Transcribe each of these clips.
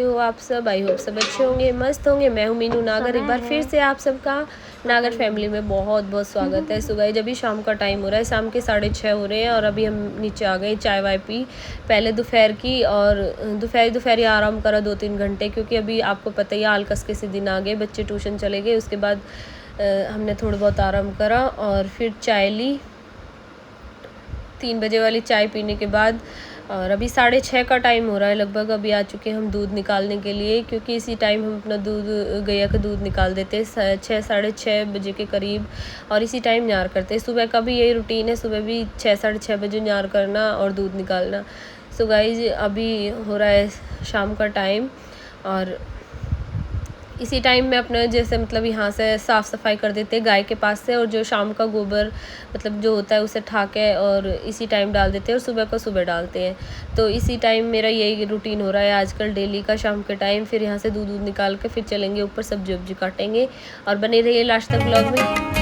हो आप सब? आई होप सब अच्छे होंगे, मस्त होंगे। मैं हूँ मीनू नागर। एक बार फिर से आप सबका नागर फैमिली में बहुत बहुत स्वागत है। सो गाइस, अभी शाम का टाइम हो रहा है, शाम के 6:30 हो रहे हैं और अभी हम नीचे आ गए, चाय वाय पी पहले दोपहर की, और दोपहर आराम करा 2-3 घंटे, क्योंकि अभी आपको पता ही है आलकस के से दिन आ गए, बच्चे ट्यूशन चले गए। उसके बाद हमने थोड़ा बहुत आराम करा और फिर चाय ली, 3 बजे वाली चाय पीने के बाद। और अभी 6:30 का टाइम हो रहा है लगभग। अभी आ चुके हैं हम दूध निकालने के लिए, क्योंकि इसी टाइम हम अपना दूध, गैया का दूध निकाल देते हैं 6 साढ़े 6 बजे के करीब, और इसी टाइम न्यार करते हैं। सुबह का भी यही रूटीन है, सुबह भी 6 साढ़े 6 बजे न्यार करना और दूध निकालना। सो गाइज, अभी हो रहा है शाम का टाइम, और इसी टाइम में अपना जैसे मतलब यहाँ से साफ़ सफाई कर देते हैं गाय के पास से, और जो शाम का गोबर मतलब जो होता है उसे ठा के और इसी टाइम डाल देते हैं, और सुबह को सुबह डालते हैं। तो इसी टाइम मेरा यही रूटीन हो रहा है आजकल डेली का, शाम के टाइम। फिर यहाँ से दूध निकाल के फिर चलेंगे ऊपर, सब्जी वब्जी काटेंगे, और बने रहिए लास्ट तक ब्लॉग में।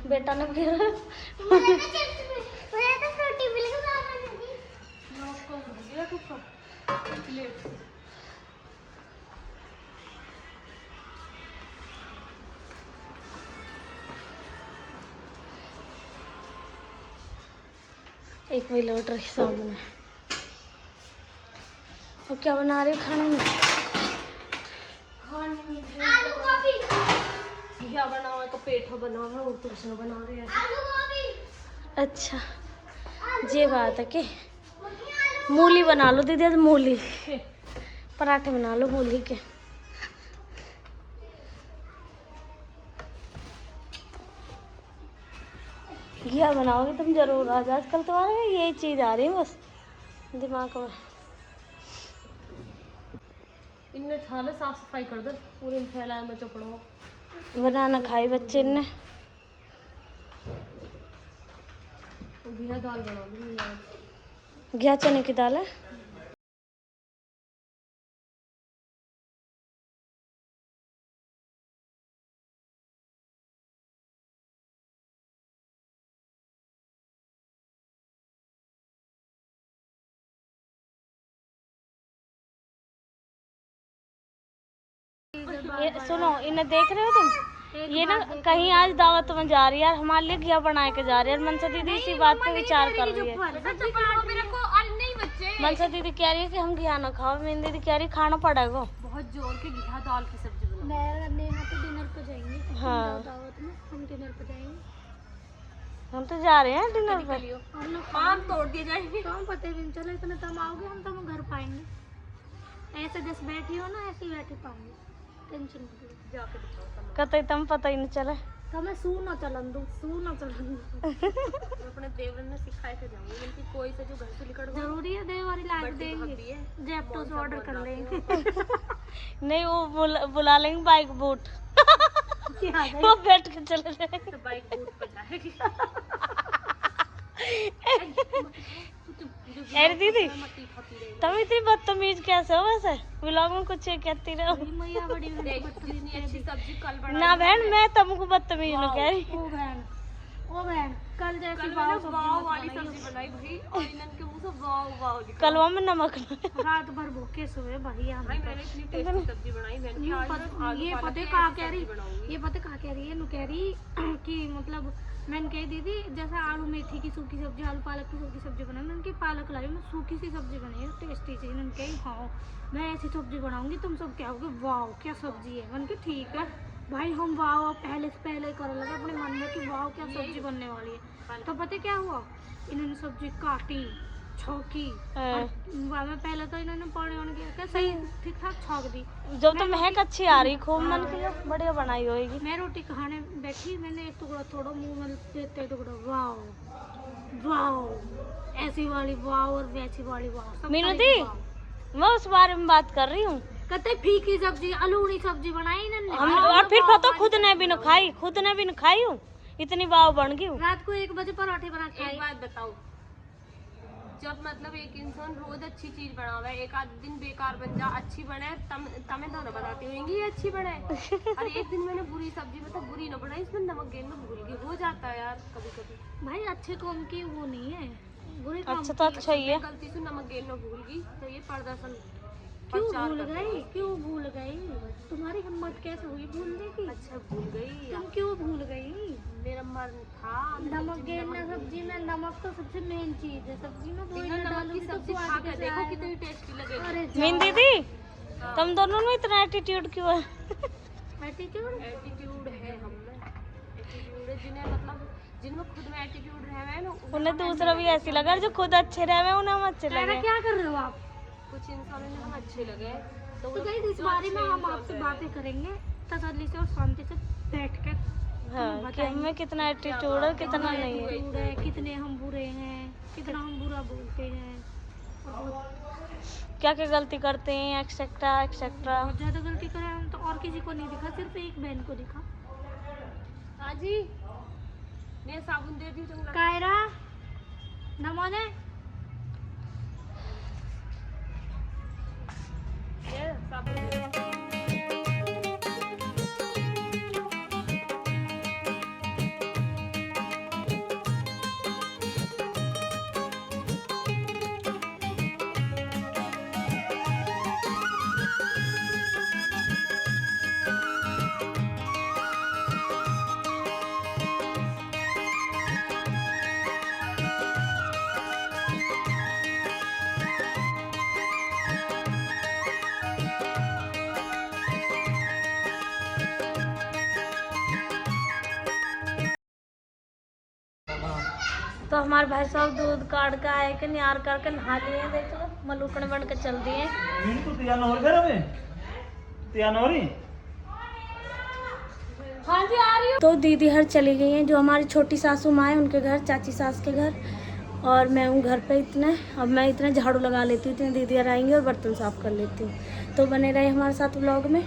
बेटा ने एक वही लौट रही सामने। और क्या बना रहे हो खाने में? आलू गोभी। क्या बना हुआ है? तो पेठा बना हुआ है, और तो उसने बना रहे हैं आलू गोभी। अच्छा, ये बात है कि मूली बना लो दीदी, मूली पराठे बना लो मूली के। घिया बनाओगे तुम जरूर आज, आजकल तुम्हारे में यही चीज़ आ रही है बस दिमाग में। इनने थाले साफ सफाई कर दो, पूरे फैलाए में चपड़ो बनाना खाई बच्चे ने। घिया दाल बना दी, घिया चने की दाल है। ये सुनो, इन्हें देख रहे हो तुम? ये ना कहीं आज दावत में जा रही है यार, हमारे लिए घिया बना के जा रही है। मनसा दीदी इसी बात पे विचार कर रही है। मनसा दीदी कह रही है कि हम घिया ना खाओ, मेरी दीदी कह रही खाना पड़ेगा बहुत जोर के घिया दाल की सब्जी बनाओ। तो डिनर पे जाएंगे। हाँ, दावत में हम डिनर पे जाएंगे। हम तो जा रहे हैं डिनर पे। काम तोड़ दिए जाएंगे। काम पते भी चलो, इतने तम आओगे हम तो घर पाएंगे। ऐसे जैसे बैठी हो ना, ऐसे ही बैठी पाएंगे, टेंशन मत लो। जाके दिखाओ कतई तम पता ही नहीं चले। तो मैं सू ना चलन दूँ अपने देवर ने सिखाए के जाऊंगी, बल्कि कोई से जो घर से निकल जरूरी है देवर ला के देंगे, जेप्टो से ऑर्डर कर लेंगे। नहीं, वो बुला लेंगे बाइक बूट वो बैठ के चले जाएंगे। तो बाइक बूट पर जाएगी। अरे दीदी, तुम इतनी बदतमीज कैसे हो? वैसे व्लॉग में कुछ कहती रहो ना बहन, मैं तुमको बदतमीज नहीं कह रही। ओ बहन कल जैसी वाव वाली सब्जी बनाई भाई, और इनके मुंह से वाव वाव निकला। कलवा में नमक रात भर भूखे सोए भैया। मैंने इतनी टेस्टी सब्जी बनाई। ये पता कहाँ कह रही, ये पता कहाँ कह रही है, नु कह रही कि मतलब मैंने कही दीदी जैसे आलू मेथी की सूखी सब्जी, आलू पालक की सूखी सब्जी बनाई, मैंने कही पालक लाई, मैं सूखी सी सब्जी बनाई है टेस्टी सी। मैंने कही हाँ मैं ऐसी सब्जी बनाऊंगी, तुम सब क्या होगे वाह क्या सब्जी है। मैंने कही ठीक है भाई, हम वाह पहले से पहले करने लगे अपने मन में कि वाह क्या सब्जी बनने वाली है। तो पता क्या हुआ, इन्होंने सब्जी काटी छौकी, मैं पहले तो इन्होंने पानी वानी किया सही ठीक ठाक छौक दी। जब तो महक अच्छी आ रही खूब, मन की बढ़िया बनाई होगी। मैं रोटी खाने बैठी, मैंने एक टुकड़ा थोड़ा मुंह में देते टुकड़ा वाह वाह, ऐसी वाली वाह और वैसी वाली वाह। मीनू दी, मैं उस बारे में बात कर रही हूँ। कहते फीकी सब्जी अलूनी सब्जी बनाई इन्होंने, और फिर पता खुद ने भी न खाई, खुद ने भी न खाई हूँ, इतनी वाव बन गई। रात को 1 बजे पराठे बना के। एक बात बताओ, जब मतलब एक इंसान रोज अच्छी चीज बनावे, एक आध दिन बेकार बन जा, अच्छी बने तमें तो ना बताती होंगी ये अच्छी बने। और एक दिन मैंने बुरी सब्जी मतलब बुरी ना बनाई, इसमें नमक गिरना भूल गई, हो जाता है यार कभी कभी। भाई अच्छे काम की वो नहीं है, बुरे काम अच्छा तो अच्छा ही है। गलती से नमक गिरना भूल गई तो ये प्रदर्शन क्यों प्रचार भूल कर गई, रही। क्यों भूल गई? तुम्हारी हिम्मत कैसे हुई भूलने की? अच्छा भूल गई, तुम क्यों भूल गई? मेरा मन था नमक गिरना सब्जी में, नमक तो सबसे मेन चीज है सब्जी में, कोई ना नमक की डालोगी तो सब्जी स्वाद खा के कैसे देखो आएगा? कितनी टेस्टी लगेगी। अरे मीन दीदी तुम दोनों में इतना एटीट्यूड क्यों है? एटीट्यूड एटीट्यूड है हम में, एटीट्यूड है जिन्हें मतलब जिनमें खुद में एटीट्यूड रहे ना उन्हें दूसरा भी ऐसी लगा, जो खुद अच्छे रहे उन्हें हम अच्छे लगे। क्या कर रहे हो आप? कुछ इंसानों ने हम अच्छे लगे तो वो गाइस इस जो बारे अच्छे में हम इंसान आपसे रहे। बातें करेंगे तसल्ली से और शांति से बैठ कर। हाँ कि हमें कितना एटीट्यूड है कितना नहीं है। एटीट्यूड है, कितने हम बुरे हैं, कितना हम बुरा बोलते हैं, और क्या क्या गलती करते हैं एक्सेट्रा एक्सेट्रा। बहुत ज्यादा गलती करें हम तो। और किसी को नहीं दिखा, सिर्फ एक बहन को दिखा। हाँ जी, मैं साबुन दे दी तुम कायरा नमोने ये साबुन दे दो। तो हमारे भाई साहब दूध काट के आए कि निहार करके नहा लिए हैं, देख लो मलूकन बन के चल दिए। हाँ जी आ रही हूँ। तो दीदी हर चली गई हैं, जो हमारी छोटी सासू माँ है उनके घर, चाची सास के घर, और मैं हूँ घर पे। इतने अब मैं इतने झाड़ू लगा लेती हूँ, इतने दीदी आएंगी और बर्तन साफ कर लेती हूँ। तो बने रहे हमारे साथ व्लॉग में।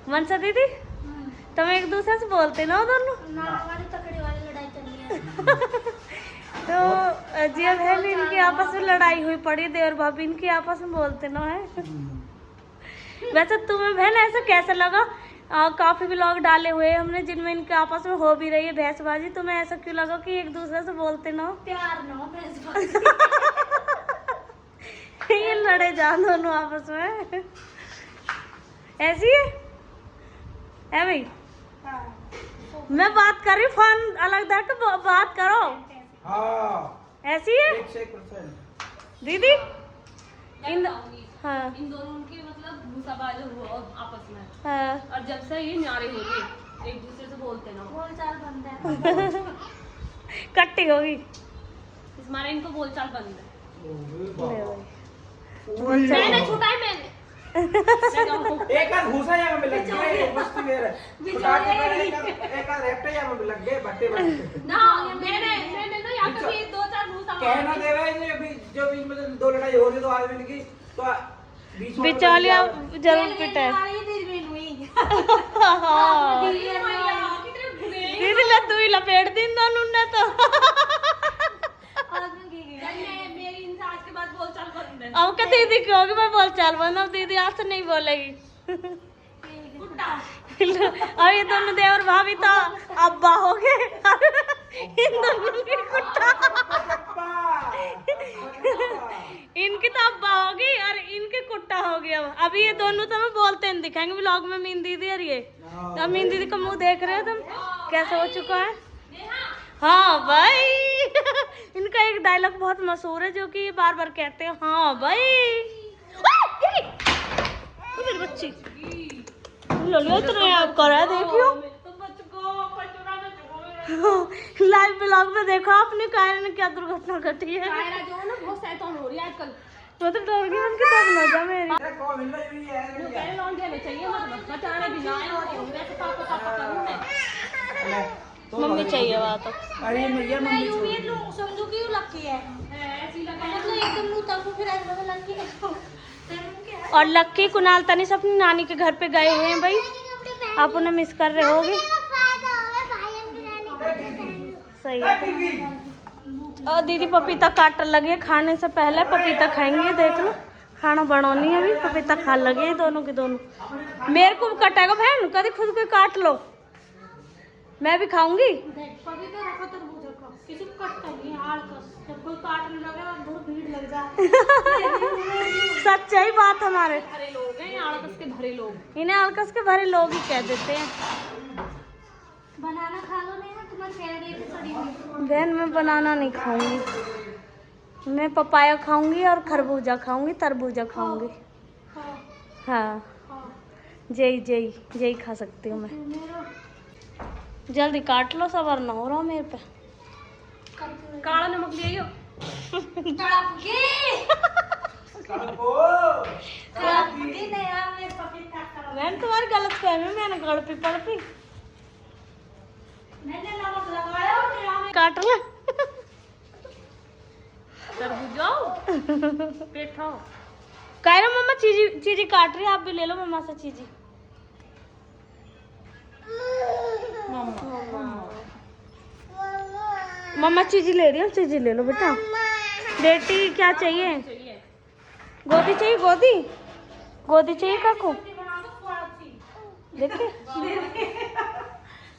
मनसा दीदी तुम एक दूसरे से बोलते ना हो दोनों? ना हमारी तकड़ी वाली लड़ाई चल रही है। तो जिया बहन इनकी आपस में लड़ाई हुई पड़ी, देवर भाभी इनकी आपस में बोलते ना है। वैसे तुम्हें बहन ऐसा कैसा लगा? काफी व्लॉग डाले हुए हमने जिनमें इनके आपस में हो भी रही है भैंसबाजी, तुम्हें ऐसा क्यों लगा कि एक दूसरे से बोलते ना हो? प्यार ना हो भैंसबाजी। ये लड़े जान दोनों आपस में, ऐसी है भाई। मैं बात कर रही हूँ, फोन अलग धर के बात करो। हाँ ऐसी है 100% दीदी। इन हाँ इन दोनों के मतलब भूसाबाज हुआ आपस में, हाँ और जब से ये न्यारे हो गए एक दूसरे से बोलते ना हो, बोलचाल बंद है। कट्टी होगी। इस मारे इनको बोलचाल बंद है। मैंने छुटा है मैंने एक आध घुसा यहाँ में लग गए मस्ती मेरे छुटा के मेरे एक आध रेप्टे यहाँ में लग गए बट्टे बट्टे ना, मैंने ना यहाँ पे भी दो चार भूसा कहना दे रहा है अभी जो बीच में दो लड़ाई हो रही तो आदमी की तो बीच में बिचौलिया जरूर पिटा है। हाँ दीदी ला तू ही लपेट दी इन दोनों ने तो। मेरी इनसे आज के बाद बोलचाल बंद है। अब क्या दीदी की होगी, मैं बोल चाल बंद, अब दीदी आज से नहीं बोलेगी। अब ये दोनों देवर भाभी तो अब्बा हो गए, इन दोनों की कुत्ता इनकी तो अब्बा होगी और इनके कुत्ता अभी ये दोनों तो मैं बोलते नहीं दिखाएंगे व्लॉग में। मीन दीदी और ये तो मीन दीदी का मुंह देख रहे हो तुम कैसे हो चुका है। हाँ भाई इनका एक डायलॉग बहुत मशहूर है जो कि ये बार बार कहते हैं, हाँ भाई। मेरी बच्ची कर रहा है देखियो। लाइव ब्लॉग में देखो आपने कायरा ने क्या दुर्घटना घटी है। कायरा जो है ना बहुत शैतान हो रही है आजकल। मैं तो डर गई उनकी तब ना जा मेरी। कौन मिल रही है जो कह लौंड जाने चाहिए मतलब बचाने भी ना आए और वैसे पापा पापा करूं मैं। मम्मी चाहिए बात। अरे भैया मम्मी यूं ये लोग समझो कि यूं लकी है ऐसी लगा मतलब एकदम मुंह तक फिर ऐसा लगा लकी है और लक्की कुणाल तनिष अपनी नानी के घर पे गए हुए हैं भाई। आप उन्हें मिस कर रहे होगे। सही है। और दीदी पपीता काट लगे खाने से पहले पपीता खाएंगे। देख लो खाना बनानी है अभी। पपीता खा लगे दोनों के दोनों। मेरे को कटेगा बहन कभी खुद को काट लो मैं भी खाऊंगी। पपीता रखो तरबूज रखो किसी को कटता नहीं आलकस जब कोई काटने लगे ना बहुत भीड़ लग जाए सच्चाई बात हमारे भरे लोग हैं आलकस के भरे लोग। इन्हें आलकस के भरे लोग ही कह देते हैं। बनाना खा लो नहीं ना तुम्हारे पैर पे सड़ी हुई बहन मैं बनाना नहीं खाऊंगी। मैं पपाया खाऊंगी और खरबूजा खाऊंगी तरबूजा खाऊंगी। हाँ जय जय जय खा सकती हूँ मैं। जल्दी काट लो सबर ना हो रहा मेरे पे। काला नमक ले आइयो। मैंने तुम्हारी गलत फहमी मैंने गड़पी पड़पी मैंने नमक लगाया और मेरा काट ले। तरबूज जाओ पेट खाओ। कह रहा मम्मा चीजी चीजी काट रही है आप भी ले लो मम्मा से चीजी। मम्मा चीजी ले रही हूँ चीजी ले लो बेटा। बेटी क्या चाहिए गोदी चाहिए गोदी गोदी चाहिए काकू देखिए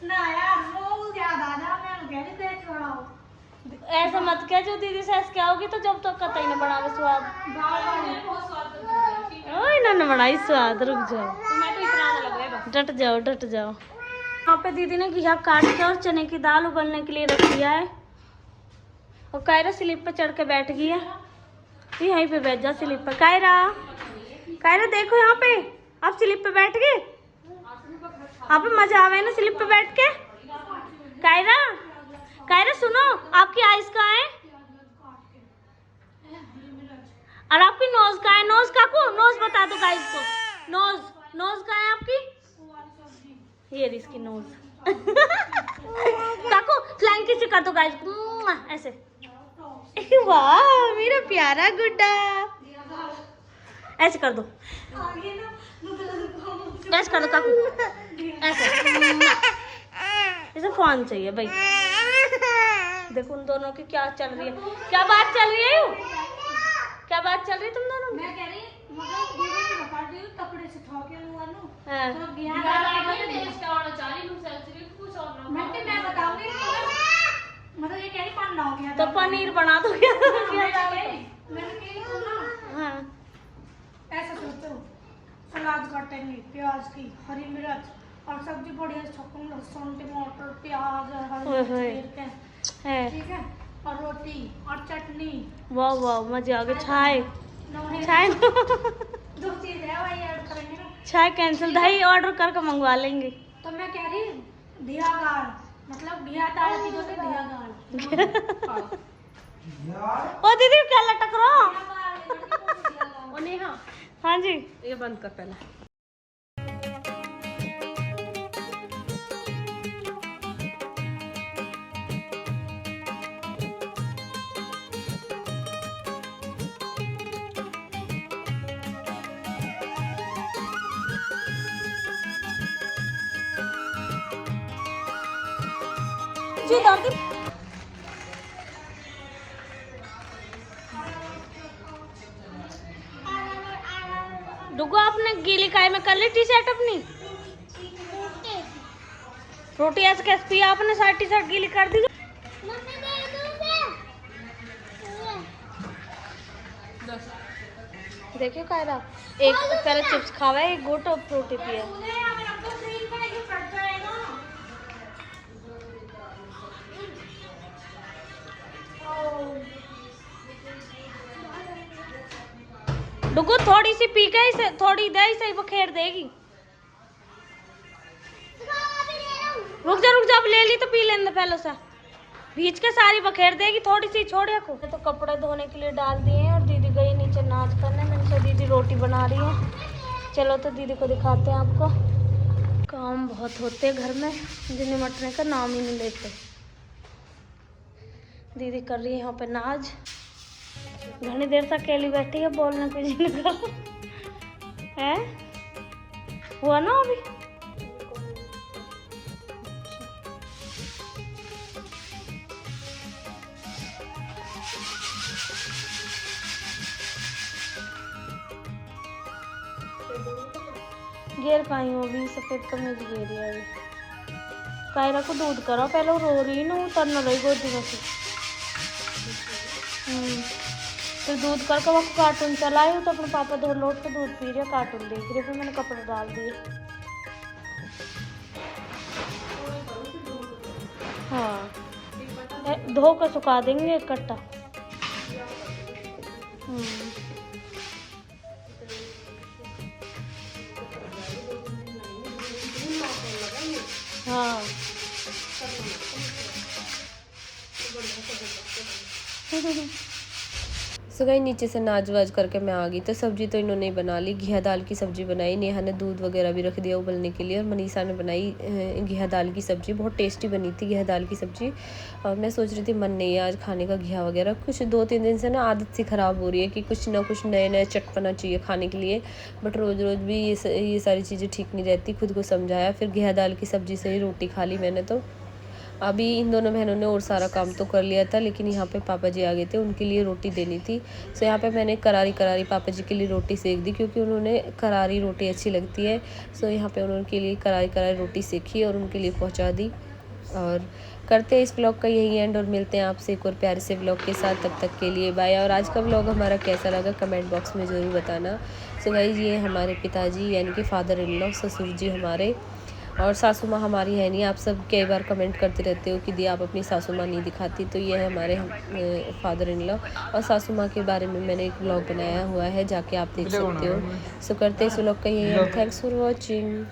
ना यार रोज याद आ जा मैं कह रही थी छोड़ाओ ऐसा मत कह जो दीदी से ऐसे क्या होगी तो जब तक कतई न बनावे स्वाद। ओए ना बनाई स्वाद रुक जाओ मैं तो इतना ना लग रहा है डट जाओ डट जाओ। यहाँ पे दीदी ने घिया काट के और चने की दाल उबलने के लिए रख दिया है। और कायरा स्लिप पे चढ़ के बैठ गई है। यहीं पे बैठ जा स्लिप पे। कायरा कायरा देखो यहाँ पे आप स्लिप पे बैठ गए। आप मजा आवे ना स्लिप पे बैठ के। कायरा कायरा सुनो आपकी आइस कहाँ है और आपकी नोज कहाँ है। नोज काकू नोज बता दो गाइस को। नोज नोज कहाँ है आपकी। ये रही इसकी नोज। काकू फ्लाइंग किसी कर दो गाइस ऐसे। वाह मेरा प्यारा गुड्डा ऐसे कर दो ऐसे कर दो काकू ऐसे। इसे फोन चाहिए भाई। देखो उन दोनों की क्या चल रही है। क्या बात चल रही है क्या बात चल रही है तुम दोनों में। मैं कह रही मतलब दीदी को बता दी कपड़े से ठोके हुआ नु हाँ। तो गया मैं बताऊंगी मतलब ये कह रही पन्ना हो गया तो पनीर बना दो क्या मैंने कही ना हाँ ऐसा सोचो सलाद काटेंगे प्याज की हरी मिर्च और सब्जी बढ़िया छकूं लहसुन टमाटर प्याज हरी ओए मिर्च होए। चीर के, है ठीक है और रोटी और चटनी वाह वाह मजे आ गए। चाय नौने चाय दो चीज है वही ऐड करेंगे ना। चाय कैंसिल दही ऑर्डर करके मंगवा लेंगे। तो मैं कह रही घिया गाड़ मतलब घिया दाल की जो घिया गाड़ ओ दीदी क्या लटक रहा। और नेहा हाँ जी ये बंद कर पहले। जी दादी डुगो आपने गीली काय में कर ली टी शर्ट अपनी। रोटी ऐसे कैसे पिया आपने सारी टी शर्ट गीली कर दी। देखियो कायरा एक पहले चिप्स खावा है, एक घोट और फ्रूटी पिया। डुगू थोड़ी सी पी के इसे थोड़ी दे, इसे बखेर देगी। रुक जा, अब ले ली तो पी लेने पहले से। बीच के सारी बखेर देगी, थोड़ी सी छोड़िया को। तो कपड़े धोने के लिए डाल दिए हैं और दीदी गई नीचे नाच करने। मैंने कहा दीदी रोटी बना रही है, चलो तो दीदी को दिखाते हैं आपको। काम बहुत होते हैं घर में, जिन्हें निपटने का नाम ही नहीं लेते। दीदी कर रही है यहाँ पे नाच, घनी देर तक अकेली बैठी है, बोलने कुछ नहीं कर है। हुआ ना अभी घेर पाई हो, भी सफेद कमीज घेरी है। अभी कायरा को दूध करो, पहले वो रो रही ना, उतर न रही गोदी में से। फिर दूध करके वो कार्टून चलाई, तो अपने पापा दो लोट के दूध पी रहे, कार्टून देख रहे। फिर मैंने कपड़े डाल दिए। हाँ धो कर सुखा देंगे इकट्ठा। हाँ सो गई नीचे से नाच वाज करके मैं आ गई। तो सब्जी तो इन्होंने बना ली, घिया दाल की सब्जी बनाई। नेहा ने दूध वगैरह भी रख दिया उबलने के लिए, और मनीषा ने बनाई घिया दाल की सब्जी। बहुत टेस्टी बनी थी घिया दाल की सब्जी। और मैं सोच रही थी मन नहीं है आज खाने का घिया वगैरह। कुछ 2-3 दिन से ना आदत सी ख़राब हो रही है कि कुछ ना कुछ नए नए चटपना चाहिए खाने के लिए। बट रोज़ रोज़ भी ये सारी चीज़ें ठीक नहीं रहती। खुद को समझाया, फिर घिया दाल की सब्जी से ही रोटी खा ली मैंने। तो अभी इन दोनों बहनों ने और सारा काम तो कर लिया था, लेकिन यहाँ पे पापा जी आ गए थे, उनके लिए रोटी देनी थी। सो यहाँ पे मैंने करारी पापा जी के लिए रोटी सेक दी, क्योंकि उन्होंने करारी रोटी अच्छी लगती है। सो यहाँ पे उनके लिए करारी रोटी सेकी और उनके लिए पहुँचा दी। और करते हैं इस ब्लॉग का यही एंड, और मिलते हैं आपसे एक और प्यारे से ब्लॉग के साथ। तब तक के लिए बाय। और आज का ब्लॉग हमारा कैसा लगा कमेंट बॉक्स में ज़रूर बताना। सो गाइस, ये हमारे पिताजी यानी कि फादर इन लॉ, ससुर जी हमारे, और सासू माँ हमारी है नहीं। आप सब कई बार कमेंट करते रहते हो कि दी आप अपनी सासू माँ नहीं दिखाती। तो ये है हमारे फादर इन लॉ, और सासू माँ के बारे में मैंने एक ब्लॉग बनाया हुआ है, जाके आप देख सकते हो। सो करते हैं इस ब्लॉग का ये। Thanks for watching.